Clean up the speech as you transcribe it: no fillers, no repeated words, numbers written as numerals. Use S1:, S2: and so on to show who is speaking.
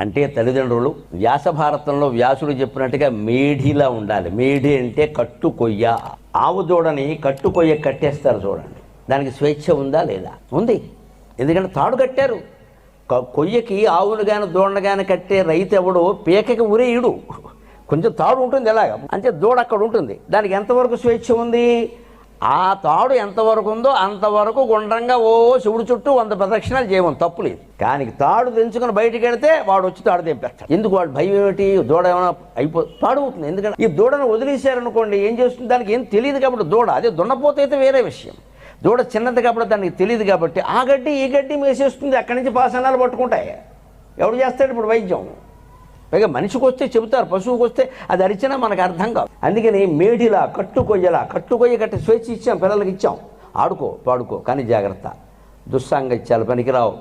S1: అంటే తల్లిదండ్రులు వ్యాస భారతంలో వ్యాసుడు చెప్పినట్టుగా మేఢిలా ఉండాలి. మేఢి అంటే కట్టు కొయ్య. ఆవు దూడని కట్టు కొయ్య కట్టేస్తారు చూడండి, దానికి స్వేచ్ఛ ఉందా లేదా? ఉంది. ఎందుకంటే తాడు కట్టారు. కొయ్యకి ఆవును కానీ దూడను కానీ కట్టే రైతు ఎవడు పీకకి ఉరేయుడు, కొంచెం తాడు ఉంటుంది ఎలాగ, అంటే దూడ అక్కడ ఉంటుంది. దానికి ఎంతవరకు స్వేచ్ఛ ఉంది? ఆ తాడు ఎంతవరకు ఉందో అంతవరకు గుండ్రంగా శివుడు చుట్టూ 100 ప్రదక్షిణాలు చేయమని తప్పు లేదు. కానీ తాడు తెంచుకొని బయటికి వెళితే వాడు వచ్చి తాడు తెంపేస్తాడు. ఎందుకు? వాడు భయం ఏమిటి? దూడ ఏమైనా పాడవుతుంది. ఎందుకంటే ఈ దూడను వదిలేశారనుకోండి ఏం చేస్తుంది? దానికి ఏం తెలియదు కాబట్టి దూడ, అదే దున్నపోతే అయితే వేరే విషయం. దూడ చిన్నది కాబట్టి దానికి తెలియదు కాబట్టి ఆ గడ్డి ఈ గడ్డి మేసేస్తుంది, అక్కడి నుంచి పాసనాలు పట్టుకుంటాయి. ఎవడు చేస్తాడు ఇప్పుడు వైద్యం? పైగా మనిషికి వస్తే చెబుతారు, పశువుకి వస్తే అది అరిచినా మనకు అర్థం కాదు. అందుకని మేడిలా కట్టుకొయ్యలా కట్టుకొయ్య కట్టి స్వేచ్ఛ ఇచ్చాం, పిల్లలకి ఇచ్చాం. ఆడుకో పాడుకో, కానీ జాగ్రత్త, దుస్సాంగత్యాలు పనికిరావు.